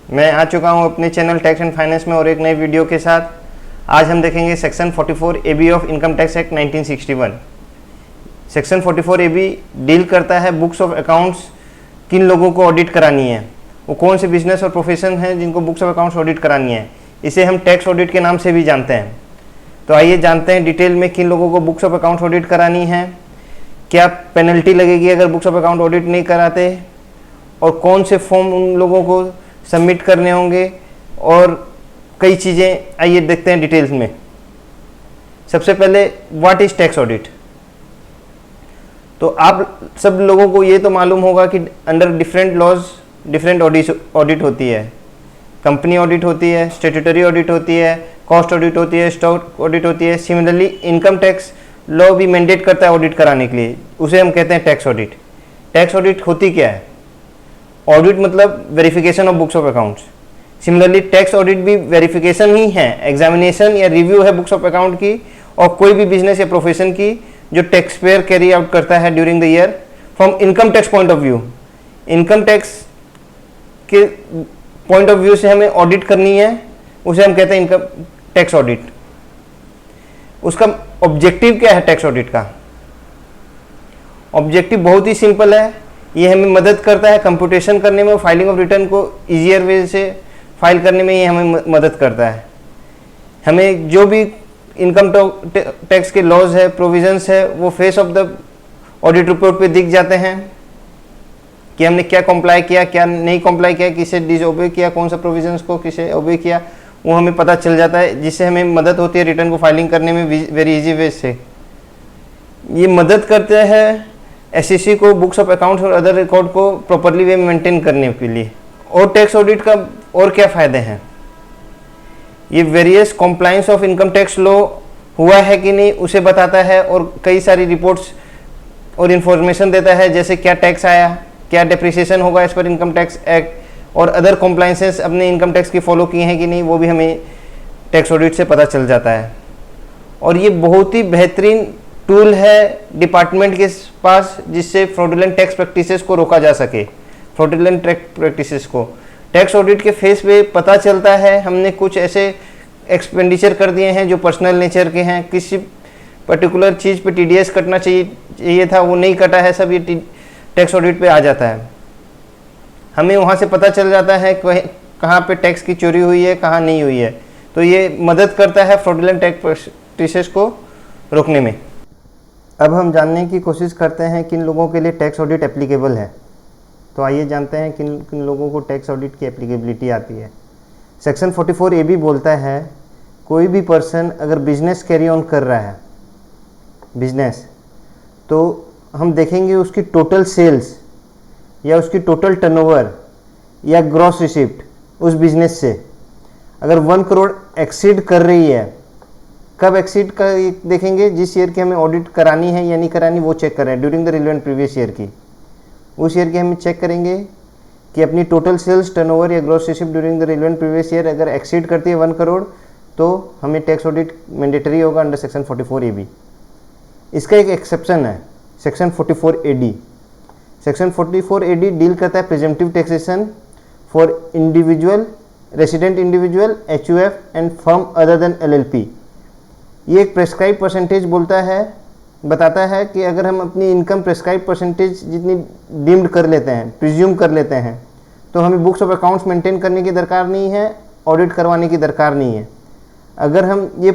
मैं आ चुका हूं अपने चैनल टैक्स एंड फाइनेंस में और एक नई वीडियो के साथ। आज हम देखेंगे section 44 AB of income tax act 1961। Section 44 AB deal करता है बुक्स ऑफ अकाउंट्स किन लोगों को ऑडिट करानी है, वो कौन से बिजनेस और प्रोफेशन हैं जिनको बुक्स ऑफ अकाउंट्स ऑडिट करानी है। इसे हम टैक्स ऑडिट के नाम से भी जानते हैं। तो आइए जानते हैं डिटेल में किन लोगों को बुक्स ऑफ अकाउंट्स ऑडिट करानी है, क्या पेनल्टी लगेगी अगर बुक्स ऑफ अकाउंट ऑडिट नहीं कराते, और कौन से फॉर्म उन लोगों को सबमिट करने होंगे, और कई चीज़ें आइए देखते हैं डिटेल्स में। सबसे पहले व्हाट इज़ टैक्स ऑडिट। तो आप सब लोगों को ये तो मालूम होगा कि under different laws different audit होती है। कंपनी ऑडिट होती है, स्टैट्यूटरी ऑडिट होती है, कॉस्ट ऑडिट होती है, स्टॉक ऑडिट होती है। सिमिलरली इनकम टैक्स लॉ भी मैंडेट करता है ऑडिट कराने के लिए, उसे हम कहते हैं टैक्स ऑडिट। टैक्स ऑडिट होती क्या है? ऑडिट मतलब verification of books of accounts. Similarly tax audit भी वेरिफिकेशन ही है, एग्जामिनेशन या रिव्यू है बुक्स ऑफ अकाउंट की और कोई भी बिजनेस या प्रोफेशन की जो टैक्स पेयर कैरी आउट करता है during the year from income tax point of view. Income tax के पॉइंट ऑफ व्यू से हमें ऑडिट करनी है, उसे हम कहते हैं इनकम टैक्स ऑडिट। उसका ऑब्जेक्टिव क्या है टैक्स ऑडिट का? ऑब्जेक्टिव बहुत ही सिंपल है, ये हमें मदद करता है कंप्यूटेशन करने में, फाइलिंग ऑफ रिटर्न को ईजियर वे से फाइल करने में ये हमें मदद करता है। हमें जो भी इनकम टैक्स के लॉज है, प्रोविजंस है, वो face of the audit report पे दिख जाते हैं कि हमने क्या कॉम्प्लाई किया, क्या नहीं कॉम्प्लाई किया, किसे डिसओबे किया, कौन सा प्रोविजंस को किसे ओबे किया, वो हमें पता चल जाता है, जिससे हमें मदद होती है रिटर्न को फाइलिंग करने में वेरी इजी वे से। ये मदद करते हैं एसईसी को बुक्स ऑफ अकाउंट्स और अदर रिकॉर्ड को प्रॉपरली वे मेंटेन करने के लिए। और टैक्स ऑडिट का और क्या फ़ायदे हैं? ये various compliance of income tax law हुआ है कि नहीं उसे बताता है, और कई सारी रिपोर्ट्स और इन्फॉर्मेशन देता है, जैसे क्या टैक्स आया, क्या डेप्रिसिएशन होगा as per income tax act, और अदर कॉम्प्लाइंसेस अपने इनकम टैक्स की फॉलो किए हैं कि नहीं, वो भी हमें टैक्स ऑडिट से पता चल जाता है। और ये बहुत ही बेहतरीन टूल है डिपार्टमेंट के पास, जिससे फ्रॉडुलेंट टैक्स प्रैक्टिसेस को रोका जा सके। फ्रॉडुलेंट टैक्स प्रैक्टिसेस को टैक्स ऑडिट के फेस पे पता चलता है हमने कुछ ऐसे एक्सपेंडिचर कर दिए हैं जो पर्सनल नेचर के हैं, किसी पर्टिकुलर चीज़ पे टीडीएस कटना चाहिए था, वो नहीं कटा है, सब ये टैक्स ऑडिट पे आ जाता है। हमें वहाँ से पता चल जाता है कहाँ पे टैक्स की चोरी हुई है, कहाँ नहीं हुई है। तो ये मदद करता है फ्रॉडुलेंट टैक्स प्रैक्टिसेस को रोकने में। अब हम जानने की कोशिश करते हैं किन लोगों के लिए टैक्स ऑडिट एप्लीकेबल है। तो आइए जानते हैं किन किन लोगों को टैक्स ऑडिट की एप्लीकेबिलिटी आती है। सेक्शन 44 AB बोलता है कोई भी पर्सन अगर बिजनेस कैरी ऑन कर रहा है, बिजनेस, तो हम देखेंगे उसकी टोटल सेल्स या उसकी टोटल टर्नओवर या ग्रॉस रिसिप्ट उस बिजनेस से अगर 1 करोड़ एक्सीड कर रही है। कब एक्सीड कर देखेंगे? जिस ईयर की हमें ऑडिट करानी है या नहीं करानी वो चेक कर रहे हैं, during the relevant previous year की। उस ईयर की हमें चेक करेंगे कि अपनी टोटल सेल्स, टर्नओवर या gross receipt during the relevant previous year अगर एक्सीड करती है 1 करोड़ तो हमें टैक्स ऑडिट मैंडेटरी होगा अंडर सेक्शन 44 AB। इसका एक एक्सेप्शन है, section 44 AD। Section 44 AD deal करता है presumptive taxation for individual, resident individual, HUF and firm other than LLP। ये एक प्रेस्क्राइब परसेंटेज बोलता है, बताता है कि अगर हम अपनी इनकम प्रेस्क्राइब परसेंटेज जितनी डीम्ड कर लेते हैं, प्रिज्यूम कर लेते हैं, तो हमें बुक्स ऑफ अकाउंट्स मेंटेन करने की दरकार नहीं है, ऑडिट करवाने की दरकार नहीं है। अगर हम ये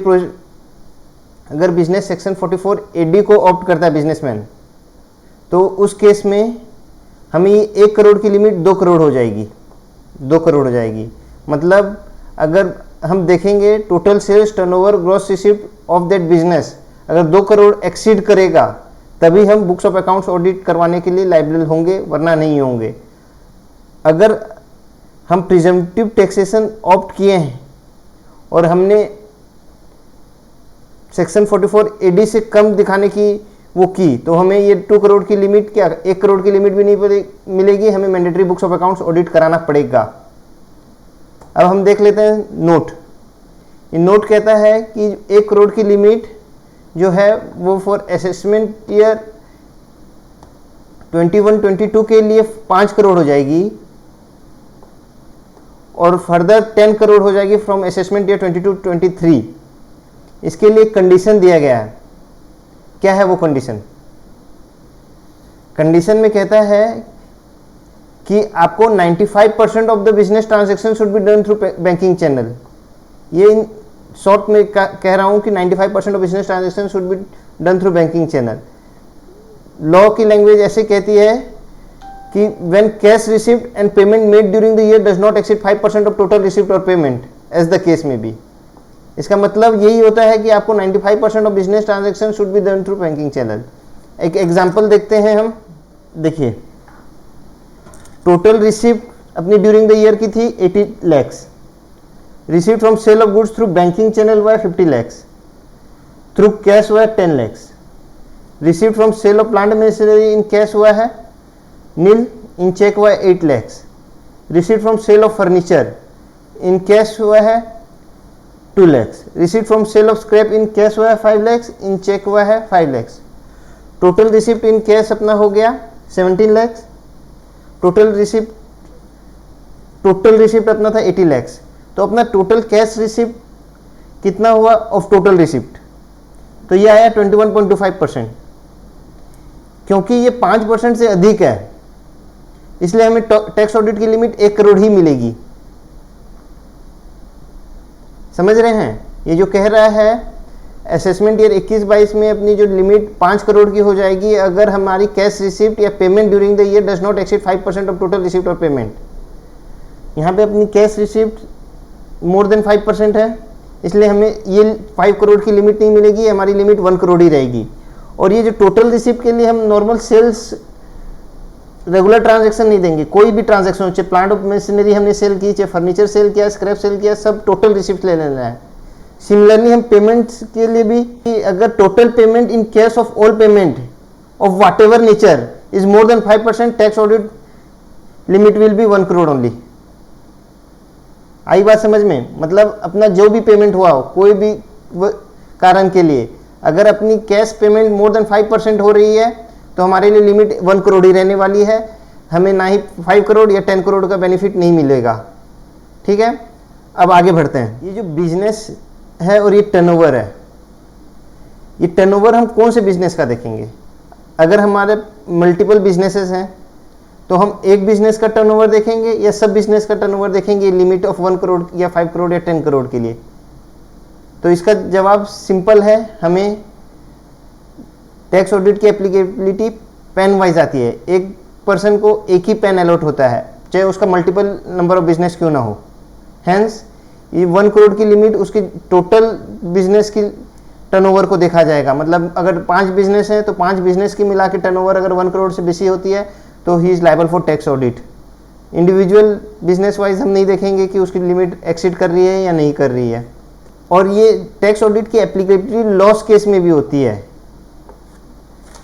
अगर बिजनेस सेक्शन 44 AD को ऑप्ट करता है बिजनेसमैन, तो उस केस में हमें 1 करोड़ की लिमिट 2 करोड़ हो जाएगी, 2 करोड़ हो जाएगी। मतलब अगर हम देखेंगे total sales, turnover, gross receipt of that business अगर 2 करोड़ एक्सीड करेगा तभी हम बुक्स ऑफ अकाउंट्स ऑडिट करवाने के लिए लायबल होंगे, वरना नहीं होंगे। अगर हम प्रिजम्पटिव टैक्सेशन ऑप्ट किए हैं और हमने सेक्शन 44 AD से कम दिखाने की वो की, तो हमें ये 2 करोड़ की लिमिट, क्या 1 करोड़ की लिमिट भी नहीं मिलेगी, हमें mandatory books of accounts audit कराना पड़ेगा। अब हम देख लेते हैं नोट। ये नोट कहता है कि 1 करोड़ की लिमिट जो है वो फॉर असेसमेंट ईयर 21-22 के लिए 5 करोड़ हो जाएगी, और फर्दर 10 करोड़ हो जाएगी फ्रॉम असेसमेंट ईयर 22-23। इसके लिए कंडीशन दिया गया है। क्या है वो कंडीशन? कंडीशन में कहता है कि आपको 95% of the business transaction should be done through banking channel. ये इन शॉर्ट में कह रहा हूं कि 95% of business transaction should be done through banking channel. Law की लैंग्वेज ऐसे कहती है कि when cash received and payment made during the year does not exceed 5% of total receipt or payment as the case may be। इसका मतलब यही होता है कि आपको 95% of business transaction should be done through banking channel. एक example देखते हैं हम। देखिए, टोटल रिसिप्ट अपनी ड्यूरिंग द ईयर की थी 80 lakhs। Receipt from sale of goods through banking channel हुआ 50 lakhs, थ्रू कैश हुआ 10 lakhs। Receipt from sale of plant machinery in cash हुआ है नील, इन चेक हुआ है 8 lakhs। Receipt from sale of furniture in cash हुआ है 2 lakhs। Receipt from sale of scrap in cash हुआ है 5 lakhs, इन cheque हुआ है 5 lakhs। Total receipt in cash अपना हो गया 17 lakhs। टोटल रिसिप्ट अपना था 80 lakhs। तो अपना टोटल कैश रिसिप्ट कितना हुआ ऑफ टोटल रिसिप्ट? तो ये आया 21.25%। क्योंकि ये 5% से अधिक है, इसलिए हमें टैक्स ऑडिट की लिमिट 1 करोड़ ही मिलेगी। समझ रहे हैं? ये जो कह रहा है असेसमेंट ईयर 21-22 में अपनी जो लिमिट 5 करोड़ की हो जाएगी अगर हमारी कैश रिसिप्ट या payment during the year does not exceed 5% of total receipt और पेमेंट। यहाँ पे अपनी कैश रिसिप्ट मोर देन 5% है, इसलिए हमें ये 5 करोड़ की लिमिट नहीं मिलेगी, हमारी लिमिट 1 करोड़ ही रहेगी। और ये जो टोटल रिसिप्ट के लिए हम नॉर्मल सेल्स रेगुलर ट्रांजैक्शन नहीं देंगे। कोई भी ट्रांजैक्शन, चाहे प्लांट ऑफ मशीनरी हमने सेल की, चाहे फर्नीचर सेल किया, स्क्रैप सेल किया, सब टोटल रिसिप्ट ले लेना है। सिमिलरली हम पेमेंट्स के लिए भी कि अगर total payment in case of all payment of whatever nature is more than 5%, tax audit limit will be 1 crore only. आई बात समझ में? मतलब अपना जो भी पेमेंट हुआ हो कोई भी कारण के लिए, अगर अपनी कैश पेमेंट मोर देन 5% हो रही है तो हमारे लिए लिमिट 1 करोड़ ही रहने वाली है। हमें ना ही 5 करोड़ या 10 करोड़ का बेनिफिट नहीं मिलेगा। ठीक है, अब आगे बढ़ते हैं। ये जो बिजनेस है और ये टर्नओवर है, ये टर्नओवर हम कौन से बिजनेस का देखेंगे? अगर हमारे मल्टीपल बिजनेसेस हैं तो हम एक बिजनेस का टर्नओवर देखेंगे या सब बिजनेस का टर्नओवर देखेंगे लिमिट ऑफ 1 करोड़ या 5 करोड़ या 10 करोड़ के लिए? तो इसका जवाब सिंपल है, हमें टैक्स ऑडिट की एप्लीकेबिलिटी पैन वाइज आती है। एक पर्सन को एक ही पैन अलॉट होता है, चाहे उसका मल्टीपल नंबर ऑफ बिजनेस क्यों ना हो। हैंस ये 1 करोड़ की लिमिट उसकी टोटल बिजनेस की टर्नओवर को देखा जाएगा। मतलब अगर 5 बिजनेस हैं तो 5 बिजनेस की मिला के टर्नओवर अगर 1 करोड़ से बेसी होती है तो he is liable for tax audit. Individual business wise हम नहीं देखेंगे कि उसकी लिमिट एक्सीड कर रही है या नहीं कर रही है। और ये टैक्स ऑडिट की एप्लीकेबिलिटी लॉस केस में भी होती है,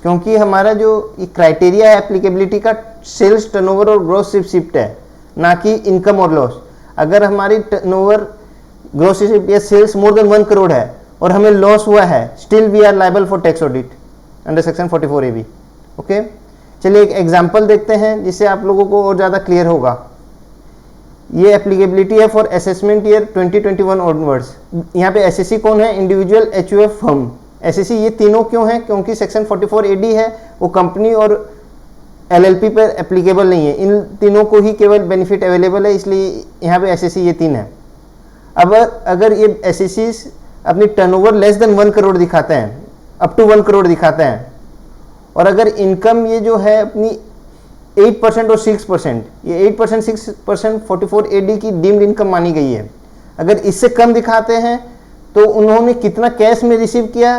क्योंकि हमारा जो ये क्राइटेरिया है एप्लीकेबिलिटी का सेल्स, टर्नओवर और ग्रॉस रिसिप्ट है, ना कि इनकम और लॉस। अगर हमारी टर्नओवर, ग्रॉस रिसिप्ट या सेल्स मोर देन 1 करोड़ है और हमें लॉस हुआ है, still we are liable for tax audit under section 44AB। Okay, चलिए एक एग्जांपल देखते हैं जिससे आप लोगों को और ज़्यादा क्लियर होगा। ये एप्लीकेबिलिटी है फॉर असेसमेंट ईयर 2021 ऑनवर्ड्स। यहाँ पे एसएससी कौन है? Individual HUF firm. एसएससी ये तीनों क्यों है? क्योंकि सेक्शन 44AD है वो कंपनी और एलएलपी पर एप्लीकेबल नहीं है, इन तीनों को ही केवल बेनिफिट अवेलेबल है, इसलिए यहाँ पे एसएससी ये 3 है। अब अगर ये एसएससी अपनी टर्नओवर लेस देन 1 करोड़ दिखाते हैं, अप टू 1 करोड़ दिखाते हैं, और अगर इनकम ये जो है अपनी 8% और 6%, ये 8% 6% 44AD की डीम्ड इनकम मानी गई है। अगर इससे कम दिखाते हैं तो उन्होंने कितना कैश में रिसीव किया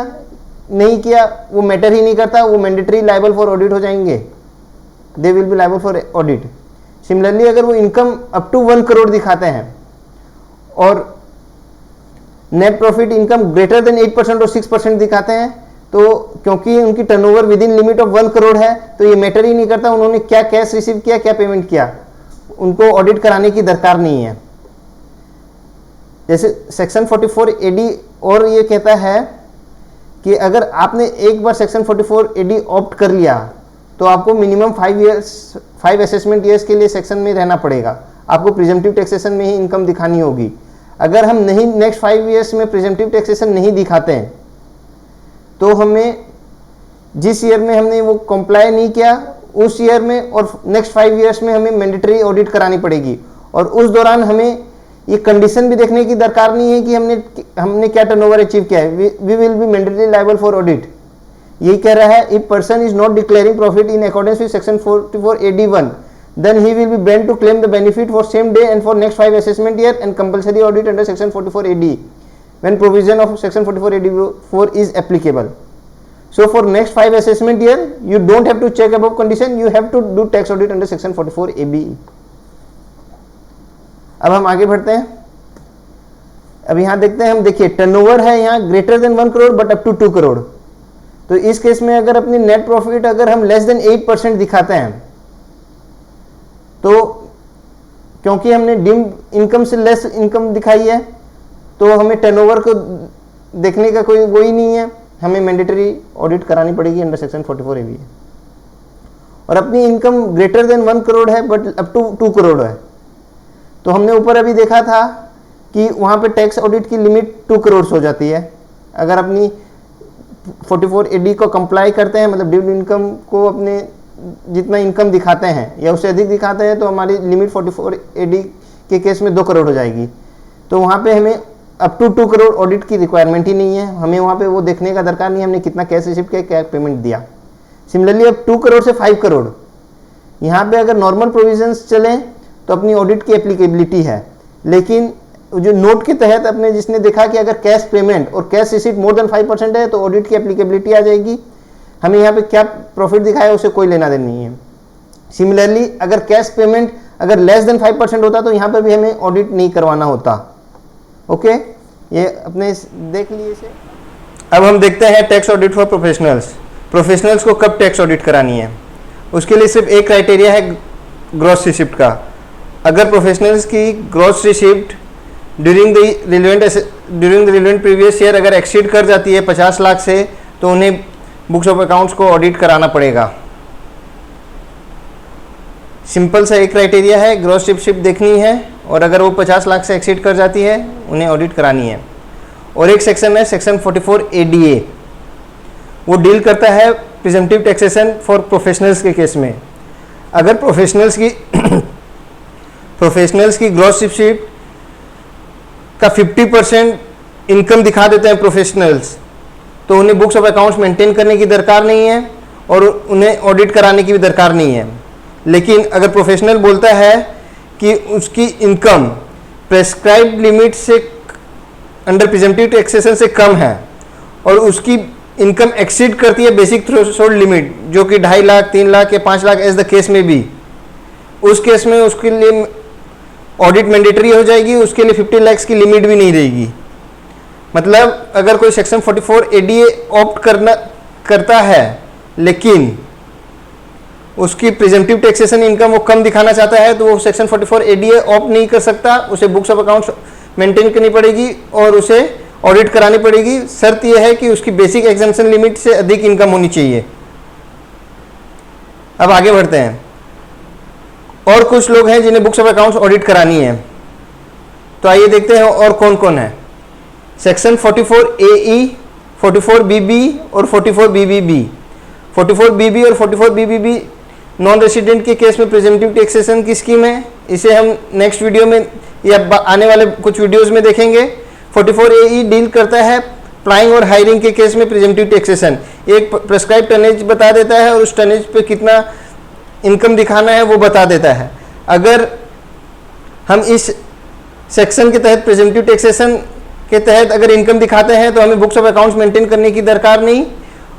नहीं किया वो मैटर ही नहीं करता, वो मैंडेटरी लायबल फॉर ऑडिट हो जाएंगे, they will be liable for audit. Similarly अगर वो इनकम अप टू 1 करोड़ दिखाते हैं और net profit income greater than 8% और 6% दिखाते हैं, तो क्योंकि उनकी turnover with in limit of 1 crore है तो ये मैटर ही नहीं करता उन्होंने क्या कैश रिसीव किया, क्या पेमेंट किया, उनको ऑडिट कराने की दरकार नहीं है। जैसे सेक्शन 44AD और ये कहता है कि अगर आपने एक बार सेक्शन 44AD ऑप्ट कर लिया तो आपको मिनिमम 5 असेसमेंट ईयर्स के लिए सेक्शन में रहना पड़ेगा। आपको प्रिजम्पटिव टैक्सेशन में ही इनकम दिखानी होगी। अगर हम नहीं नेक्स्ट 5 ईयर्स में प्रिजम्पटिव टैक्सेशन नहीं दिखाते हैं तो हमें जिस ईयर में हमने वो कंप्लाई नहीं किया उस ईयर में और नेक्स्ट 5 ईयर्स में हमें मैंडेटरी ऑडिट करानी पड़ेगी। और उस दौरान हमें ये कंडीशन भी देखने की दरकार नहीं है कि हमने क्या टर्नओवर अचीव किया है। We will be mandatory liable for audit. यही कह रहा है, if person is not declaring profit in accordance with section 44AD1 then he will be bound to claim the benefit for same day and for next 5 assessment year and compulsory audit under section 44AD when provision of section 44AD4 is applicable. So for next 5 assessment year you don't have to check above condition, you have to do tax audit under section 44AB. अब हम आगे बढ़ते हैं। अब यहाँ देखते हैं, हम देखिए टर्नओवर है यहाँ greater than 1 crore but up to 2 crore. तो इस केस में अगर अपनी नेट प्रॉफिट अगर हम लेस देन 8% दिखाते हैं तो क्योंकि हमने डीम्ड इनकम से लेस इनकम दिखाई है तो हमें टर्नओवर को देखने का कोई वो ही नहीं है, हमें मैंडेटरी ऑडिट करानी पड़ेगी अंडर सेक्शन 44AB। और अपनी इनकम ग्रेटर देन 1 करोड़ है बट अप टू 2 करोड़ है तो हमने ऊपर अभी देखा था कि वहाँ पे टैक्स ऑडिट की लिमिट 2 करोड़ हो जाती है। अगर अपनी 44AD को कंप्लाई करते हैं, मतलब ड्यू इनकम को अपने जितना इनकम दिखाते हैं या उससे अधिक दिखाते हैं तो हमारी लिमिट 44AD के केस में 2 करोड़ हो जाएगी। तो वहाँ पे हमें अप टू 2 करोड़ ऑडिट की रिक्वायरमेंट ही नहीं है, हमें वहाँ पे वो देखने का दरकार नहीं है हमने कितना कैश रिसीव किया, क्या पेमेंट दिया। सिमिलरली अब 2 करोड़ से 5 करोड़ यहाँ पे अगर नॉर्मल प्रोविजंस चलें तो अपनी ऑडिट की एप्लीकेबिलिटी है, लेकिन जो नोट के तहत अपने जिसने देखा कि अगर कैश पेमेंट और कैश रिसीट मोर देन 5% है तो ऑडिट की एप्लीकेबिलिटी आ जाएगी। हमें यहाँ पे क्या प्रॉफिट दिखाया उसे कोई लेना देना नहीं है। सिमिलरली अगर कैश पेमेंट अगर लेस देन 5% होता तो यहाँ पे भी हमें ऑडिट नहीं करवाना होता। ओके, ये अपने देख लिए इसे। अब हम देखते हैं tax audit for professionals. Professionals को कब टैक्स ऑडिट करानी है, उसके लिए सिर्फ एक क्राइटेरिया है ग्रॉस रिसिप्ट का। अगर प्रोफेशनल्स की gross receipt during the relevant previous year अगर एक्सीड कर जाती है 50 लाख से तो उन्हें बुक्स ऑफ अकाउंट्स को ऑडिट कराना पड़ेगा। सिंपल सा एक क्राइटेरिया है, ग्रॉस रिसिप्ट देखनी है और अगर वो 50 लाख से एक्सीड कर जाती है उन्हें ऑडिट करानी है। और एक सेक्शन है सेक्शन 44ADA, वो डील करता है प्रिजम्पटिव टैक्सेशन फॉर प्रोफेशनल्स के केस में। अगर प्रोफेशनल्स की ग्रॉस रिसिप्ट का 50% इनकम दिखा देते हैं प्रोफेशनल्स तो उन्हें बुक्स ऑफ अकाउंट्स मेंटेन करने की दरकार नहीं है और उन्हें ऑडिट कराने की भी दरकार नहीं है। लेकिन अगर प्रोफेशनल बोलता है कि उसकी इनकम प्रेस्क्राइब्ड लिमिट से अंडर प्रिजम्पटिव टैक्सेशन से कम है और उसकी इनकम एक्सीड करती है बेसिक थ्रेशोल्ड लिमिट जो कि 2.5 लाख 3 लाख या 5 लाख एज द केस में भी, उस केस में उसके लिए ऑडिट मैंडेटरी हो जाएगी, उसके लिए 50 लाख की लिमिट भी नहीं रहेगी। मतलब अगर कोई सेक्शन 44ADA ऑप्ट करता है लेकिन उसकी प्रिजम्पटिव टैक्सेशन इनकम वो कम दिखाना चाहता है तो वो सेक्शन 44ADA ऑप्ट नहीं कर सकता, उसे बुक्स ऑफ अकाउंट्स मेंटेन करनी पड़ेगी और उसे ऑडिट करानी पड़ेगी। शर्त यह है कि उसकी बेसिक एग्जम्पशन लिमिट से अधिक इनकम होनी चाहिए। अब आगे बढ़ते हैं, और कुछ लोग हैं जिन्हें बुक्स ऑफ अकाउंट्स ऑडिट करानी है, तो आइए देखते हैं और कौन कौन है। सेक्शन 44AE, 44BB और 44BBB। 44BB और 44BBB नॉन रेसिडेंट के केस में प्रिजम्पटिव टैक्सेशन की स्कीम है, इसे हम नेक्स्ट वीडियो में या आने वाले कुछ वीडियोस में देखेंगे। 44AE डील करता है अप्लाइंग और हायरिंग के केस में प्रिजम्पटिव टैक्सेशन। एक प्रेस्क्राइब टनेज बता देता है और उस टनेज पे कितना इनकम दिखाना है वो बता देता है। अगर हम इस सेक्शन के तहत प्रिजम्पटिव टैक्सेशन के तहत अगर इनकम दिखाते हैं तो हमें बुक्स ऑफ अकाउंट्स मेंटेन करने की दरकार नहीं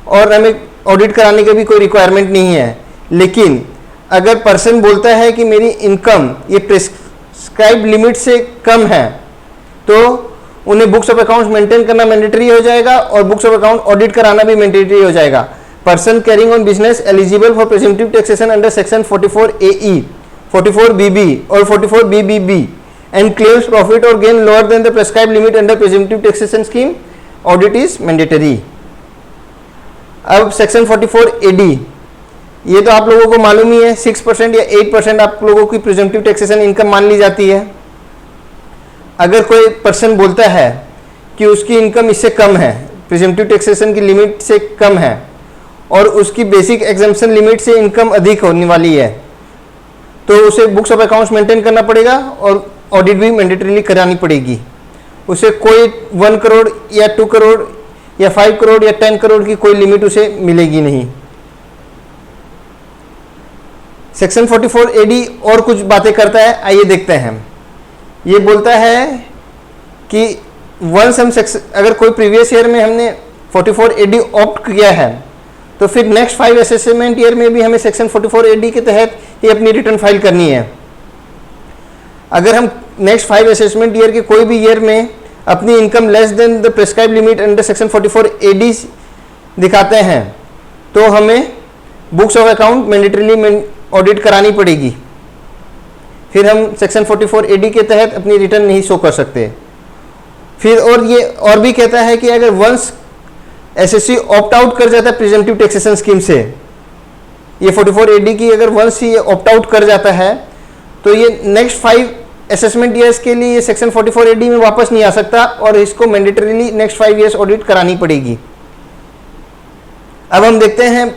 और हमें ऑडिट कराने की भी कोई रिक्वायरमेंट नहीं है। लेकिन अगर पर्सन बोलता है कि मेरी इनकम ये प्रिस्क्राइब लिमिट से कम है तो उन्हें बुक्स ऑफ अकाउंट्स मेंटेन करना मैंडेटरी हो जाएगा और बुक्स ऑफ अकाउंट ऑडिट कराना भी मैंडेटरी हो जाएगा। Person carrying on business eligible for presumptive taxation under section 44AE, 44BB और 44BBB and claims profit or gain lower than the prescribed limit under presumptive taxation scheme, audit is mandatory. अब section 44AD, ये तो आप लोगों को मालूम ही है, 6% या 8% आप लोगों की प्रिजम्पटिव टैक्सेशन इनकम मान ली जाती है। अगर कोई पर्सन बोलता है कि उसकी इनकम इससे कम है, प्रिजम्पटिव टैक्सेशन की लिमिट से कम है, और उसकी बेसिक एग्जम्पशन लिमिट से इनकम अधिक होने वाली है, तो उसे बुक्स ऑफ अकाउंट्स मेंटेन करना पड़ेगा और ऑडिट भी मैंडेटरीली करानी पड़ेगी। उसे कोई 1 करोड़ या 2 करोड़ या 5 करोड़ या 10 करोड़ की कोई लिमिट उसे मिलेगी नहीं। सेक्शन 44 AD और कुछ बातें करता है, आइए देखते हैं। ये बोलता है कि वंस हम अगर कोई प्रीवियस ईयर में हमने 44 AD ऑप्ट किया है, तो फिर नेक्स्ट 5 असेसमेंट ईयर में भी हमें सेक्शन 44 AD के तहत ये अपनी रिटर्न फाइल करनी है। अगर हम नेक्स्ट 5 असेसमेंट ईयर के कोई भी ईयर में अपनी income less than the prescribe limit under section 44 AD दिखाते हैं, तो हमें books of account mandatorily audit करानी पड़ेगी। फिर हम सेक्शन 44 AD के तहत अपनी रिटर्न नहीं शो कर सकते। फिर और ये और भी कहता है कि अगर वंस एसएससी ऑप्ट आउट कर जाता है प्रिजम्पटिव टैक्सेशन स्कीम से, ये 44 AD की अगर वंस ये ऑप्ट आउट कर जाता है, तो ये नेक्स्ट 5 असेसमेंट ईयर्स के लिए ये सेक्शन 44 AD में वापस नहीं आ सकता और इसको मैंडेटरीली नेक्स्ट 5 ईयर्स ऑडिट करानी पड़ेगी। अब हम देखते हैं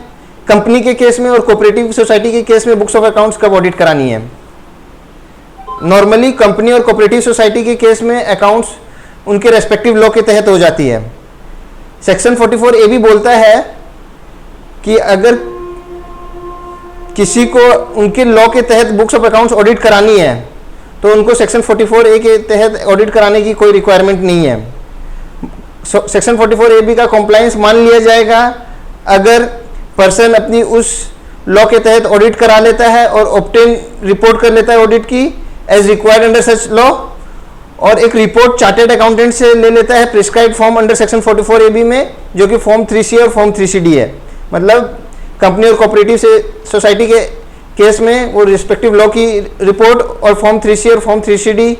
कंपनी के केस में और कोऑपरेटिव सोसाइटी के केस में बुक्स ऑफ अकाउंट्स कब ऑडिट करानी है। नॉर्मली कंपनी और कोऑपरेटिव सोसाइटी के केस में अकाउंट्स उनके रेस्पेक्टिव लॉ के तहत हो जाती है। सेक्शन 44 A भी बोलता है कि अगर किसी को उनके लॉ के तहत बुक्स ऑफ अकाउंट्स ऑडिट करानी है, तो उनको सेक्शन 44 A के तहत ऑडिट कराने की कोई रिक्वायरमेंट नहीं है। सेक्शन 44 AB का कॉम्प्लायंस मान लिया जाएगा अगर पर्सन अपनी उस लॉ के तहत ऑडिट करा लेता है और ऑब्टेन रिपोर्ट कर लेता है ऑडिट की as required under such law, और एक रिपोर्ट चार्टेड अकाउंटेंट से ले लेता है prescribed form under section 44 AB में, जो कि फॉर्म 3C और फॉर्म 3CD है। मतलब कंपनी और कोऑपरेटिव से सोसाइटी के केस में वो रिस्पेक्टिव लॉ की रिपोर्ट और फॉर्म 3C और फॉर्म 3CD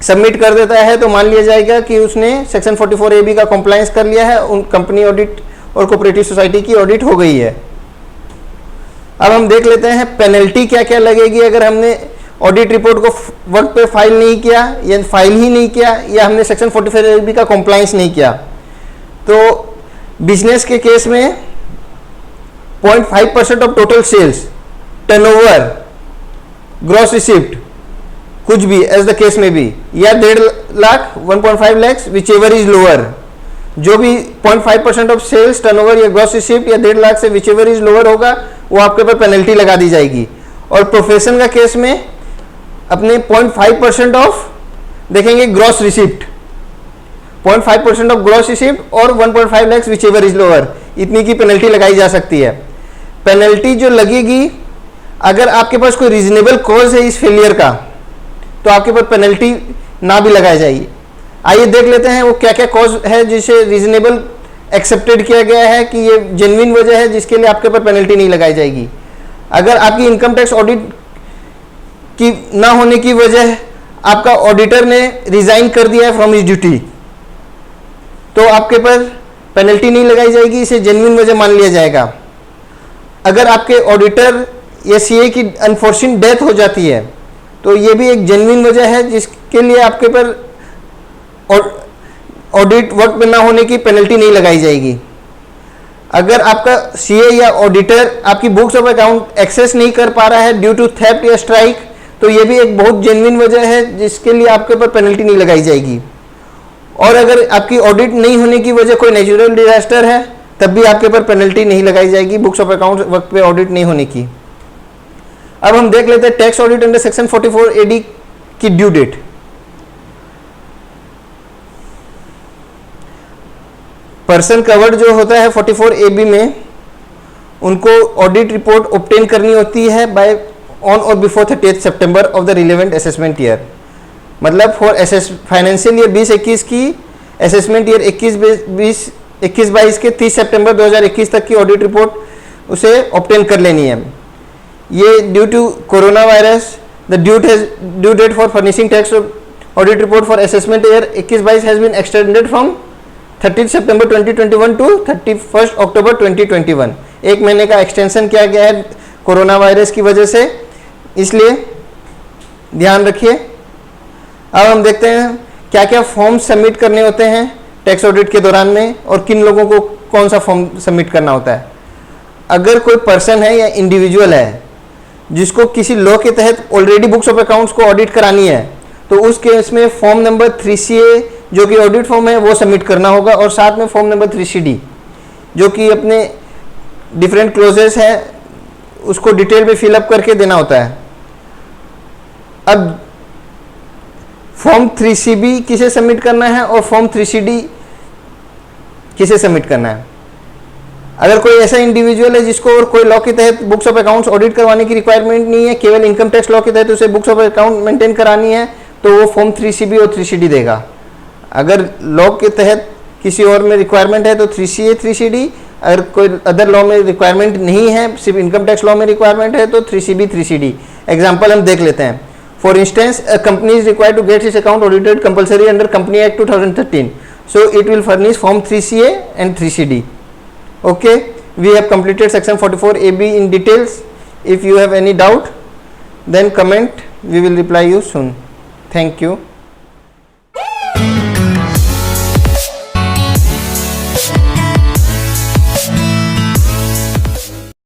सबमिट कर देता है, तो मान लिया जाएगा कि उसने सेक्शन 44 AB का कॉम्प्लायंस कर लिया है, उन कंपनी ऑडिट और कोऑपरेटिव सोसाइटी की ऑडिट हो गई है। अब हम देख लेते हैं पेनल्टी क्या क्या लगेगी अगर हमने ऑडिट रिपोर्ट को वक्त पे फाइल नहीं किया या फाइल ही नहीं किया या हमने सेक्शन 44 AB का कॉम्प्लायंस नहीं किया। तो बिजनेस के केस में 0.5% of total sales, turnover, gross receipt, कुछ भी एज द केस में भी, या 1.5 lakh 1.5 lakh whichever is lower, जो भी 0.5% ऑफ सेल्स, टर्नओवर या ग्रॉस रिसिप्ट या 1.5 लाख से विच एवर इज लोअर होगा, वो आपके ऊपर पेनल्टी लगा दी जाएगी। और प्रोफेशन का केस में अपने 0.5% ऑफ देखेंगे gross receipt, 0.5% of gross receipt और 1.5 lakh whichever is lower, इतनी की पेनल्टी लगाई जा सकती है। पेनल्टी जो लगेगी, अगर आपके पास कोई रीजनेबल कॉज है इस फेलियर का, तो आपके ऊपर पेनल्टी ना भी लगाई जाएगी। आइए देख लेते हैं वो क्या क्या कॉज है जिसे रीजनेबल एक्सेप्टेड किया गया है कि ये जेन्युइन वजह है जिसके लिए आपके ऊपर पेनल्टी नहीं लगाई जाएगी। अगर आपकी इनकम टैक्स ऑडिट की ना होने की वजह आपका ऑडिटर ने रिजाइन कर दिया है फ्रॉम हिज ड्यूटी, तो आपके ऊपर पेनल्टी नहीं लगाई जाएगी, इसे जेन्युइन वजह मान लिया जाएगा। अगर आपके ऑडिटर या सीए की अनफॉर्चुनेट डेथ हो जाती है, तो ये भी एक जेन्युइन वजह है जिसके लिए आपके ऊपर ऑडिट वक्त में ना होने की पेनल्टी नहीं लगाई जाएगी। अगर आपका सीए या ऑडिटर आपकी बुक्स ऑफ अकाउंट एक्सेस नहीं कर पा रहा है ड्यू टू थेफ्ट या स्ट्राइक, तो ये भी एक बहुत जेन्युइन वजह है जिसके लिए आपके ऊपर पेनल्टी नहीं लगाई जाएगी। और अगर आपकी ऑडिट नहीं होने की वजह कोई नेचुरल डिजास्टर है, तब भी आपके ऊपर पेनल्टी नहीं लगाई जाएगी बुक्स ऑफ अकाउंट वक्त पे ऑडिट नहीं होने की। अब हम देख लेते हैं tax audit under section 44 AD की ड्यू डेट। पर्सन कवर्ड जो होता है 44 AB में, उनको ऑडिट रिपोर्ट ऑब्टेन करनी होती है बाय ऑन और before 30 September of the relevant assessment year. मतलब फॉर फाइनेंशियल ईयर 2021 की असेसमेंट ईयर 21-22 के 30 सितंबर 2021 तक की ऑडिट रिपोर्ट उसे ऑब्टेन कर लेनी है। ये due to corona virus the due date for furnishing tax audit report for assessment year 21-22 has been extended from 30 September 2021 to 31 October 2021। 1 महीने का एक्सटेंशन किया गया है कोरोना वायरस की वजह से, इसलिए ध्यान रखिए। अब हम देखते हैं क्या क्या फॉर्म सबमिट करने होते हैं टैक्स ऑडिट के दौरान में और किन लोगों को कौन सा फॉर्म सबमिट करना होता है। अगर कोई पर्सन है या इंडिविजुअल है जिसको किसी लॉ के तहत ऑलरेडी बुक्स ऑफ अकाउंट्स को ऑडिट करानी है, तो उस केस में फॉर्म नंबर 3CA जो कि ऑडिट फॉर्म है वो सबमिट करना होगा, और साथ में फॉर्म नंबर 3CD जो कि अपने डिफरेंट क्लोजेस हैं उसको डिटेल में फिलअप करके देना होता है। अब फॉर्म 3CB किसे सबमिट करना है और फॉर्म 3CD किसे सबमिट करना है। अगर कोई ऐसा इंडिविजुअल है जिसको और कोई लॉ के तहत बुक्स ऑफ अकाउंट्स ऑडिट करवाने की रिक्वायरमेंट नहीं है, केवल इनकम टैक्स लॉ के तहत उसे बुक्स ऑफ अकाउंट मेंटेन करानी है, तो वो फॉर्म 3CB और 3CD देगा। अगर लॉ के तहत किसी और में रिक्वायरमेंट है तो 3CA 3CD, अगर कोई अदर लॉ में रिक्वायरमेंट नहीं है, सिर्फ इनकम टैक्स लॉ में रिक्वायरमेंट है तो 3CB 3CD। एग्जाम्पल हम देख लेते हैं। For instance, a company is required to get its account audited compulsory under company act 2013, so it will furnish form 3CA and 3CD. Okay, we have completed section 44AB in details. If you have any doubt, then comment, we will reply you soon. Thank you.